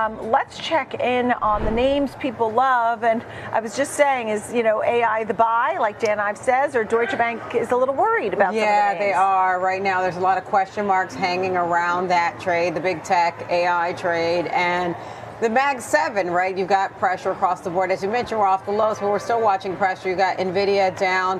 Let's check in on the names people love. And I was just saying, is, AI the buy, like Dan Ives says, or Deutsche Bank is a little worried about some of the names? Yeah, they are. Right now, there's a lot of question marks hanging around that trade, the big tech AI trade. And the Mag 7, right? You've got pressure across the board. As you mentioned, we're off the lows, but we're still watching pressure. You've got Nvidia down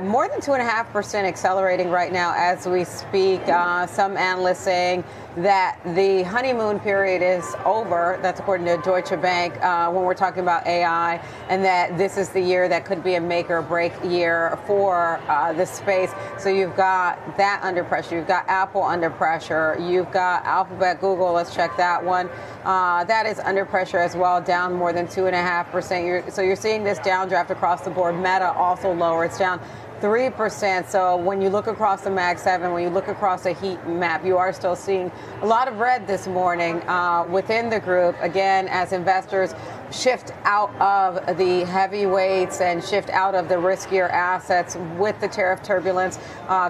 more than 2.5%, accelerating right now as we speak. Some analysts saying that the honeymoon period is over. That's according to Deutsche Bank when we're talking about AI, and that this is the year that could be a make or break year for this space. So you've got that under pressure. You've got Apple under pressure. You've got Alphabet, Google. Let's check that one. That is under pressure as well, down more than 2.5%. So you're seeing this downdraft across the board. Meta also lower. It's down 3%. So when you look across the Mag 7, when you look across a heat map, you are still seeing a lot of red this morning within the group. Again, as investors shift out of the heavyweights and shift out of the riskier assets with the tariff turbulence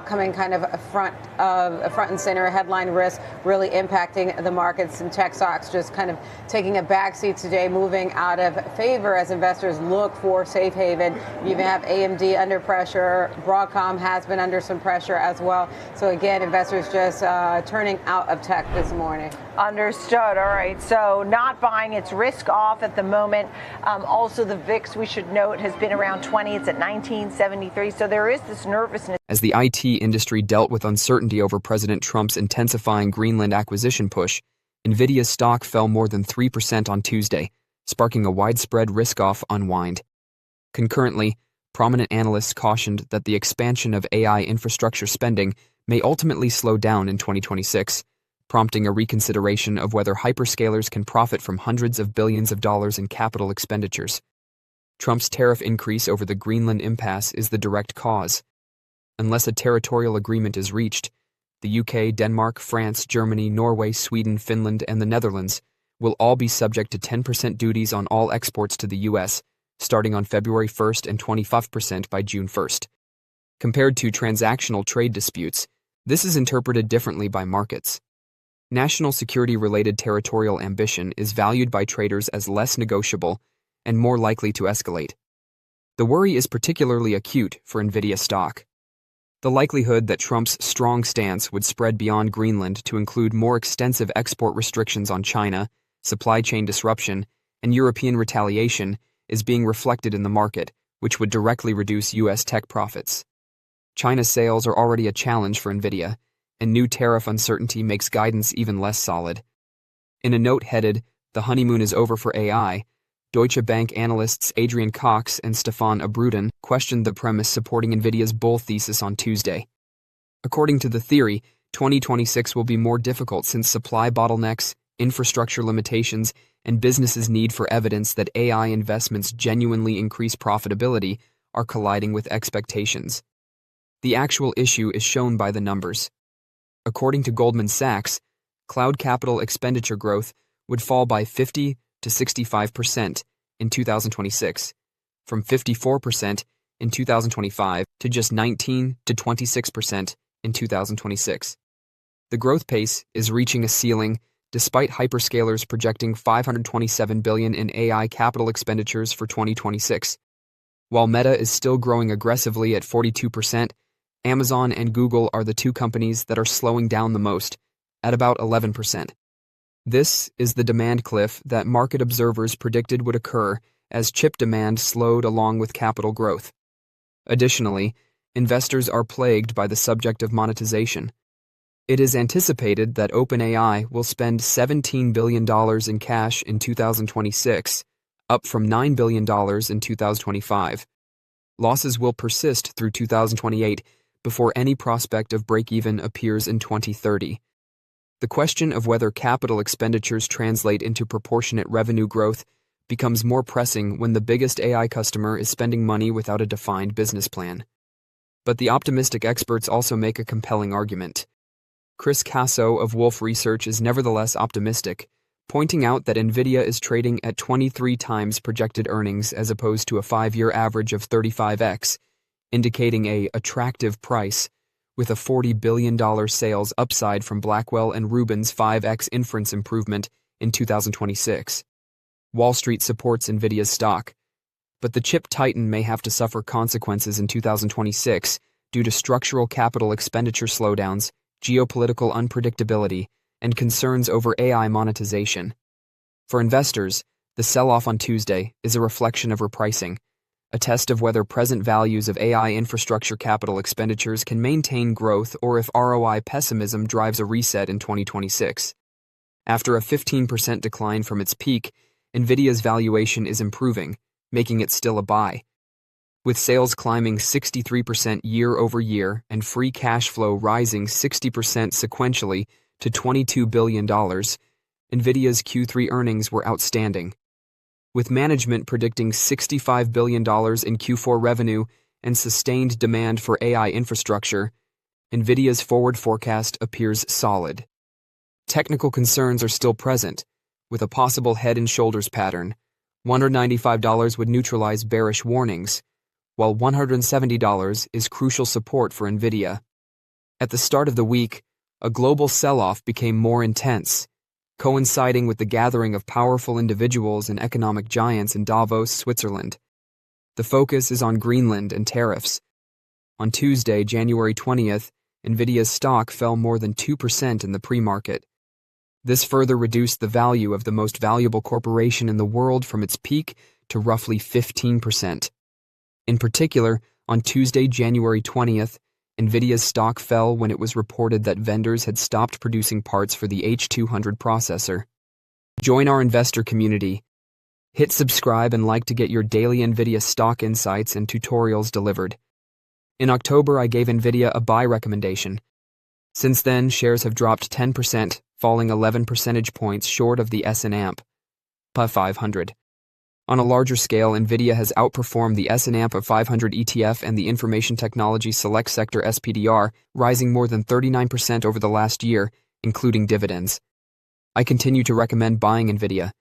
coming kind of front and center, headline risk really impacting the markets, and tech stocks just kind of taking a backseat today, moving out of favor as investors look for safe haven. You even have AMD under pressure. Broadcom has been under some pressure as well. So again, investors just turning out of tech this morning. Understood. All right. So not buying, its risk off at the moment. Also, the VIX, we should note, has been around 20. It's at 1973. So there is this nervousness. As the IT industry dealt with uncertainty over President Trump's intensifying Greenland acquisition push, Nvidia's stock fell more than 3% on Tuesday, sparking a widespread risk-off unwind. Concurrently, prominent analysts cautioned that the expansion of AI infrastructure spending may ultimately slow down in 2026, prompting a reconsideration of whether hyperscalers can profit from hundreds of billions of dollars in capital expenditures. Trump's tariff increase over the Greenland impasse is the direct cause. Unless a territorial agreement is reached, the UK, Denmark, France, Germany, Norway, Sweden, Finland, and the Netherlands will all be subject to 10% duties on all exports to the US, starting on February 1st and 25% by June 1st. Compared to transactional trade disputes, this is interpreted differently by markets. National security-related territorial ambition is valued by traders as less negotiable and more likely to escalate. The worry is particularly acute for Nvidia stock. The likelihood that Trump's strong stance would spread beyond Greenland to include more extensive export restrictions on China, supply chain disruption, and European retaliation is being reflected in the market, which would directly reduce U.S. tech profits. China's sales are already a challenge for Nvidia, and new tariff uncertainty makes guidance even less solid. In a note headed, "The honeymoon is over for AI," Deutsche Bank analysts Adrian Cox and Stefan Abrudin questioned the premise supporting Nvidia's bull thesis on Tuesday. According to the theory, 2026 will be more difficult since supply bottlenecks, infrastructure limitations, and businesses' need for evidence that AI investments genuinely increase profitability are colliding with expectations. The actual issue is shown by the numbers. According to Goldman Sachs, cloud capital expenditure growth would fall by 50 to 65% in 2026, from 54% in 2025 to just 19 to 26% in 2026. The growth pace is reaching a ceiling despite hyperscalers projecting $527 billion in AI capital expenditures for 2026. While Meta is still growing aggressively at 42%, Amazon and Google are the two companies that are slowing down the most, at about 11%. This is the demand cliff that market observers predicted would occur as chip demand slowed along with capital growth. Additionally, investors are plagued by the subject of monetization. It is anticipated that OpenAI will spend $17 billion in cash in 2026, up from $9 billion in 2025. Losses will persist through 2028 before any prospect of break-even appears in 2030. The question of whether capital expenditures translate into proportionate revenue growth becomes more pressing when the biggest AI customer is spending money without a defined business plan. But the optimistic experts also make a compelling argument. Chris Casso of Wolfe Research is nevertheless optimistic, pointing out that Nvidia is trading at 23 times projected earnings as opposed to a 5-year average of 35x, indicating an attractive price, with a $40 billion sales upside from Blackwell and Rubin's 5x inference improvement in 2026. Wall Street supports Nvidia's stock, but the chip titan may have to suffer consequences in 2026 due to structural capital expenditure slowdowns, geopolitical unpredictability, and concerns over AI monetization. For investors, the sell-off on Tuesday is a reflection of repricing, a test of whether present values of AI infrastructure capital expenditures can maintain growth or if ROI pessimism drives a reset in 2026. After a 15% decline from its peak, Nvidia's valuation is improving, making it still a buy. With sales climbing 63% year-over-year and free cash flow rising 60% sequentially to $22 billion, Nvidia's Q3 earnings were outstanding. With management predicting $65 billion in Q4 revenue and sustained demand for AI infrastructure, Nvidia's forward forecast appears solid. Technical concerns are still present, with a possible head and shoulders pattern. $195 would neutralize bearish warnings, while $170 is crucial support for Nvidia. At the start of the week, a global sell-off became more intense, coinciding with the gathering of powerful individuals and economic giants in Davos, Switzerland. The focus is on Greenland and tariffs. On Tuesday, January 20th, Nvidia's stock fell more than 2% in the pre-market. This further reduced the value of the most valuable corporation in the world from its peak to roughly 15%. In particular, on Tuesday, January 20th, Nvidia's stock fell when it was reported that vendors had stopped producing parts for the H200 processor. Join our investor community. Hit subscribe and like to get your daily Nvidia stock insights and tutorials delivered. In October, I gave Nvidia a buy recommendation. Since then, shares have dropped 10%, falling 11 percentage points short of the S&P 500. On a larger scale, Nvidia has outperformed the S&P 500 ETF and the Information Technology Select Sector SPDR, rising more than 39% over the last year, including dividends. I continue to recommend buying Nvidia.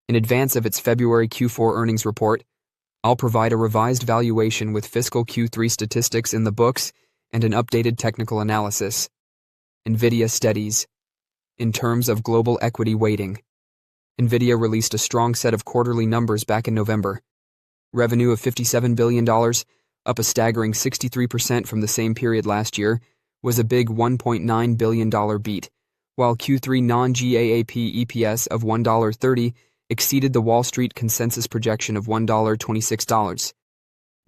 In advance of its February Q4 earnings report, I'll provide a revised valuation with fiscal Q3 statistics in the books and an updated technical analysis. Nvidia steadies. In terms of global equity weighting, Nvidia released a strong set of quarterly numbers back in November. Revenue of $57 billion, up a staggering 63% from the same period last year, was a big $1.9 billion beat, while Q3 non-GAAP EPS of $1.30 exceeded the Wall Street consensus projection of $1.26.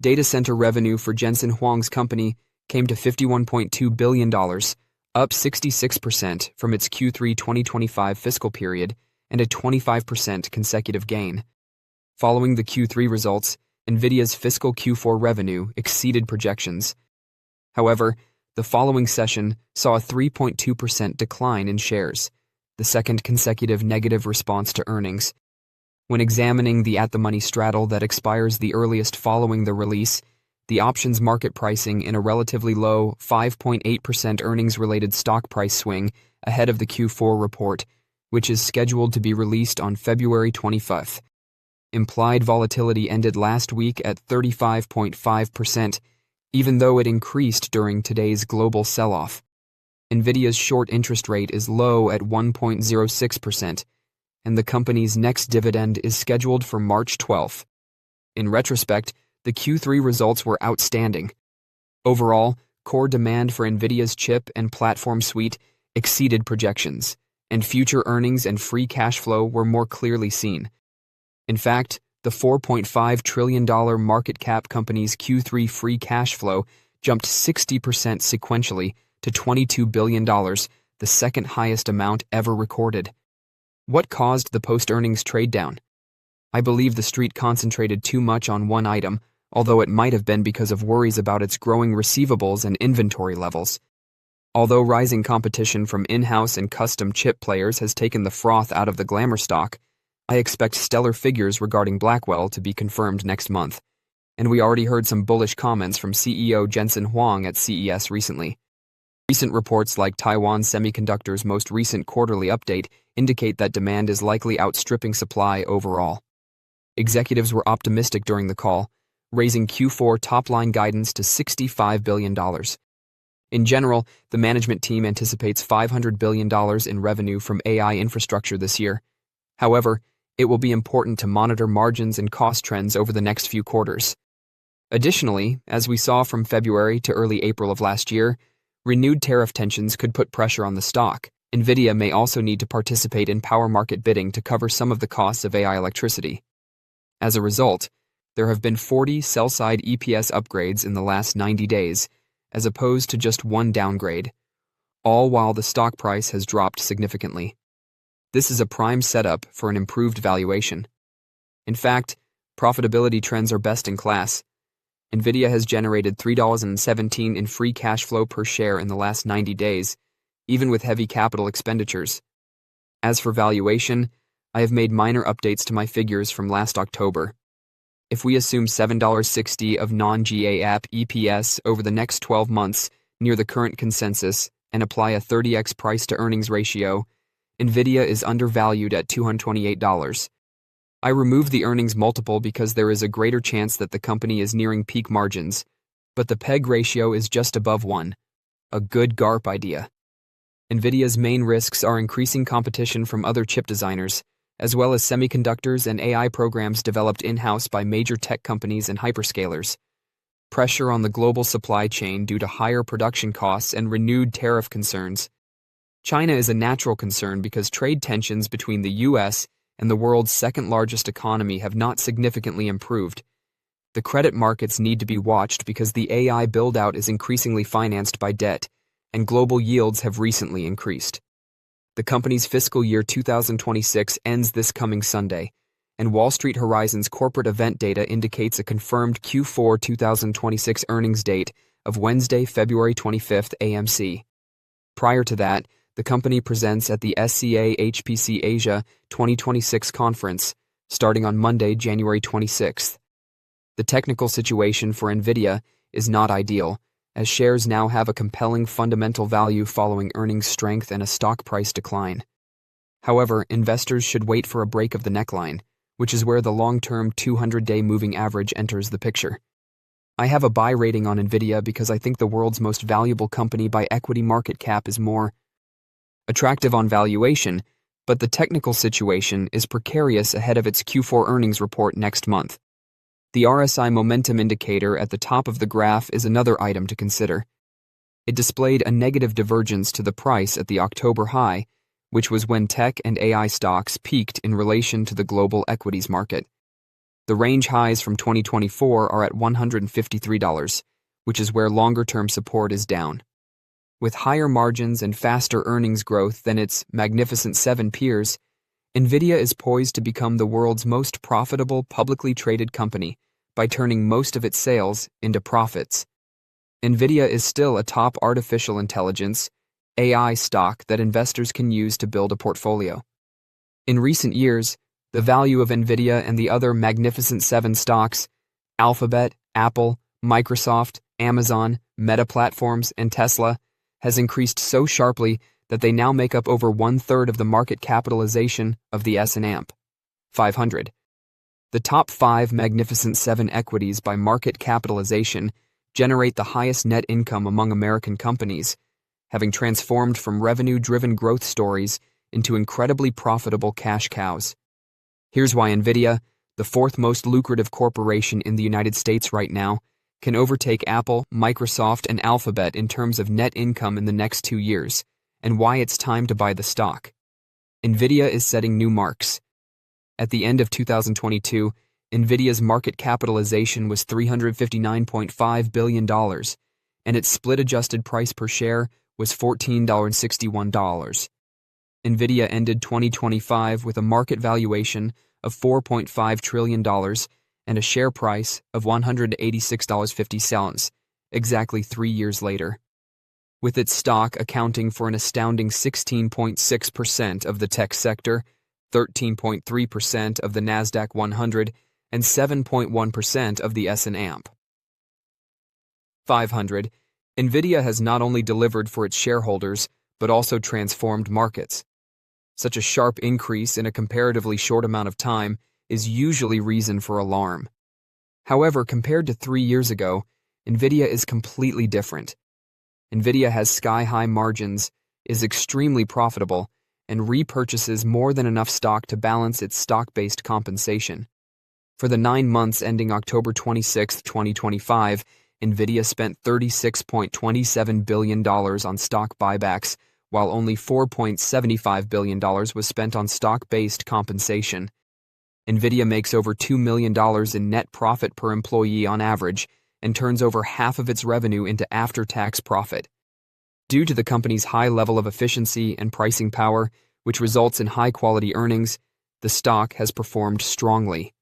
Data center revenue for Jensen Huang's company came to $51.2 billion, up 66% from its Q3 2025 fiscal period and a 25% consecutive gain. Following the Q3 results, Nvidia's fiscal Q4 revenue exceeded projections. However, the following session saw a 3.2% decline in shares, the second consecutive negative response to earnings. When examining the at-the-money straddle that expires the earliest following the release, the options market pricing in a relatively low 5.8% earnings-related stock price swing ahead of the Q4 report, which is scheduled to be released on February 25th. Implied volatility ended last week at 35.5%, even though it increased during today's global sell-off. Nvidia's short interest rate is low at 1.06%, and the company's next dividend is scheduled for March 12th. In retrospect, the Q3 results were outstanding. Overall, core demand for Nvidia's chip and platform suite exceeded projections, and future earnings and free cash flow were more clearly seen. In fact, the $4.5 trillion market cap company's Q3 free cash flow jumped 60% sequentially to $22 billion, the second highest amount ever recorded. What caused the post-earnings trade down? I believe the street concentrated too much on one item, although it might have been because of worries about its growing receivables and inventory levels. Although rising competition from in-house and custom chip players has taken the froth out of the glamour stock, I expect stellar figures regarding Blackwell to be confirmed next month, and we already heard some bullish comments from CEO Jensen Huang at CES recently. Recent reports like Taiwan Semiconductor's most recent quarterly update indicate that demand is likely outstripping supply overall. Executives were optimistic during the call, raising Q4 top-line guidance to $65 billion. In general, the management team anticipates $500 billion in revenue from AI infrastructure this year, However, it will be important to monitor margins and cost trends over the next few quarters. Additionally, as we saw from February to early April of last year, renewed tariff tensions could put pressure on the stock. Nvidia may also need to participate in power market bidding to cover some of the costs of AI electricity. As a result, there have been 40 sell-side EPS upgrades in the last 90 days, as opposed to just one downgrade, all while the stock price has dropped significantly. This is a prime setup for an improved valuation. In fact, profitability trends are best in class. Nvidia has generated $3.17 in free cash flow per share in the last 90 days, even with heavy capital expenditures. As for valuation, I have made minor updates to my figures from last October. If we assume $7.60 of non-GAAP EPS over the next 12 months near the current consensus and apply a 30x price-to-earnings ratio, Nvidia is undervalued at $228. I removed the earnings multiple because there is a greater chance that the company is nearing peak margins, but the PEG ratio is just above 1. A good GARP idea. Nvidia's main risks are increasing competition from other chip designers, as well as semiconductors and AI programs developed in-house by major tech companies and hyperscalers. Pressure on the global supply chain due to higher production costs and renewed tariff concerns. China is a natural concern because trade tensions between the U.S. and the world's second-largest economy have not significantly improved. The credit markets need to be watched because the AI build-out is increasingly financed by debt, and global yields have recently increased. The company's fiscal year 2026 ends this coming Sunday, and Wall Street Horizon's corporate event data indicates a confirmed Q4 2026 earnings date of Wednesday, February 25th AMC. Prior to that, the company presents at the SCA HPC Asia 2026 conference, starting on Monday, January 26th. The technical situation for Nvidia is not ideal, as shares now have a compelling fundamental value following earnings strength and a stock price decline. However, investors should wait for a break of the neckline, which is where the long-term 200-day moving average enters the picture. I have a buy rating on Nvidia because I think the world's most valuable company by equity market cap is more attractive on valuation, but the technical situation is precarious ahead of its Q4 earnings report next month. The RSI momentum indicator at the top of the graph is another item to consider. It displayed a negative divergence to the price at the October high, which was when tech and AI stocks peaked in relation to the global equities market. The range highs from 2024 are at $153, which is where longer-term support is down. With higher margins and faster earnings growth than its Magnificent Seven peers, Nvidia is poised to become the world's most profitable publicly traded company by turning most of its sales into profits. Nvidia is still a top artificial intelligence, AI stock that investors can use to build a portfolio. In recent years, the value of Nvidia and the other Magnificent Seven stocks, Alphabet, Apple, Microsoft, Amazon, Meta Platforms, and Tesla, has increased so sharply that they now make up over 1/3 of the market capitalization of the S&P 500. The top 5 Magnificent Seven equities by market capitalization generate the highest net income among American companies, having transformed from revenue-driven growth stories into incredibly profitable cash cows. Here's why Nvidia, the 4th most lucrative corporation in the United States right now, can overtake Apple, Microsoft, and Alphabet in terms of net income in the next 2 years, and why it's time to buy the stock. Nvidia is setting new marks. At the end of 2022, Nvidia's market capitalization was $359.5 billion, and its split-adjusted price per share was $14.61. Nvidia ended 2025 with a market valuation of $4.5 trillion and a share price of $186.50, exactly 3 years later. With its stock accounting for an astounding 16.6% of the tech sector, 13.3% of the NASDAQ 100, and 7.1% of the S&P 500, Nvidia has not only delivered for its shareholders, but also transformed markets. Such a sharp increase in a comparatively short amount of time is usually reason for alarm. However, compared to 3 years ago, Nvidia is completely different. Nvidia has sky-high margins, is extremely profitable, and repurchases more than enough stock to balance its stock-based compensation. For the 9 months ending October 26, 2025, Nvidia spent $36.27 billion on stock buybacks, while only $4.75 billion was spent on stock-based compensation. Nvidia makes over $2 million in net profit per employee on average and turns over half of its revenue into after-tax profit. Due to the company's high level of efficiency and pricing power, which results in high-quality earnings, the stock has performed strongly.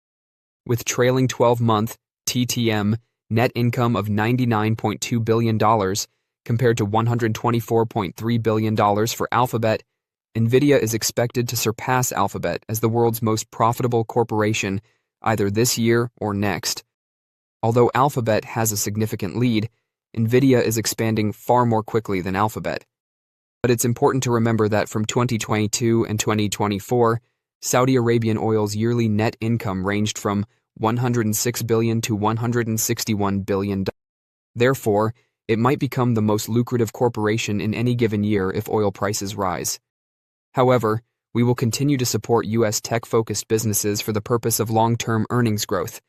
With trailing 12-month TTM net income of $99.2 billion compared to $124.3 billion for Alphabet, Nvidia is expected to surpass Alphabet as the world's most profitable corporation either this year or next. Although Alphabet has a significant lead, Nvidia is expanding far more quickly than Alphabet. But it's important to remember that from 2022 and 2024, Saudi Arabian oil's yearly net income ranged from $106 billion to $161 billion. Therefore, it might become the most lucrative corporation in any given year if oil prices rise. However, we will continue to support U.S. tech-focused businesses for the purpose of long-term earnings growth.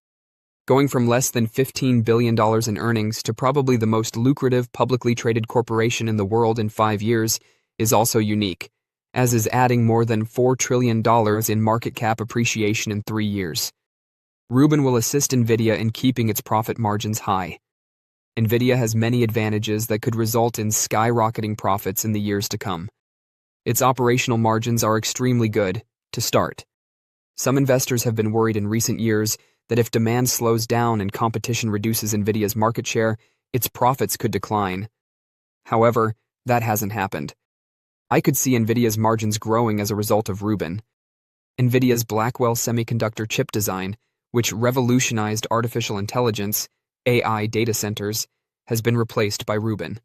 Going from less than $15 billion in earnings to probably the most lucrative publicly traded corporation in the world in 5 years is also unique, as is adding more than $4 trillion in market cap appreciation in 3 years. Rubin will assist Nvidia in keeping its profit margins high. Nvidia has many advantages that could result in skyrocketing profits in the years to come. Its operational margins are extremely good, to start. Some investors have been worried in recent years that if demand slows down and competition reduces Nvidia's market share, its profits could decline. However, that hasn't happened. I could see Nvidia's margins growing as a result of Rubin. Nvidia's Blackwell semiconductor chip design, which revolutionized artificial intelligence, AI data centers, has been replaced by Rubin.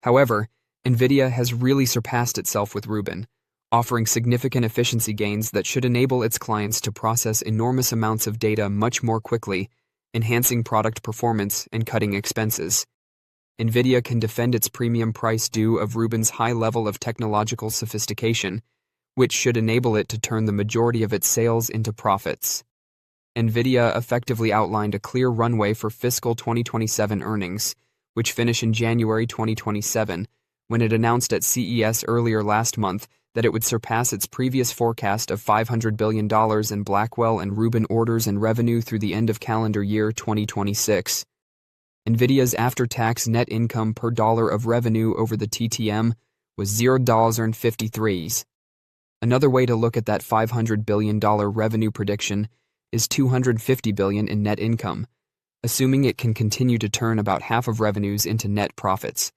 However, Nvidia has really surpassed itself with Rubin, offering significant efficiency gains that should enable its clients to process enormous amounts of data much more quickly, enhancing product performance and cutting expenses. Nvidia can defend its premium price due of Rubin's high level of technological sophistication, which should enable it to turn the majority of its sales into profits. Nvidia effectively outlined a clear runway for fiscal 2027 earnings, which finish in January 2027, when it announced at CES earlier last month that it would surpass its previous forecast of $500 billion in Blackwell and Rubin orders and revenue through the end of calendar year 2026. Nvidia's after-tax net income per dollar of revenue over the TTM was $0.53. Another way to look at that $500 billion revenue prediction is $250 billion in net income, assuming it can continue to turn about half of revenues into net profits.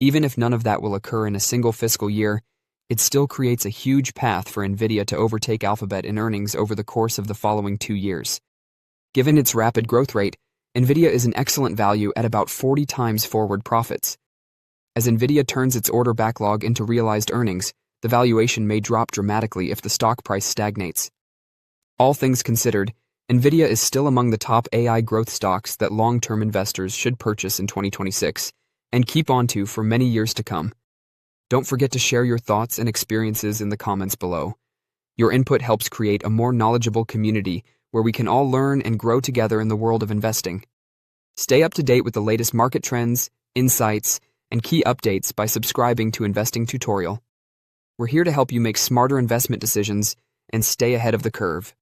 Even if none of that will occur in a single fiscal year, it still creates a huge path for Nvidia to overtake Alphabet in earnings over the course of the following 2 years. Given its rapid growth rate, Nvidia is an excellent value at about 40 times forward profits. As Nvidia turns its order backlog into realized earnings, the valuation may drop dramatically if the stock price stagnates. All things considered, Nvidia is still among the top AI growth stocks that long-term investors should purchase in 2026 and keep on to for many years to come. Don't forget to share your thoughts and experiences in the comments below. Your input helps create a more knowledgeable community where we can all learn and grow together in the world of investing. Stay up to date with the latest market trends, insights, and key updates by subscribing to Investing Tutorial. We're here to help you make smarter investment decisions and stay ahead of the curve.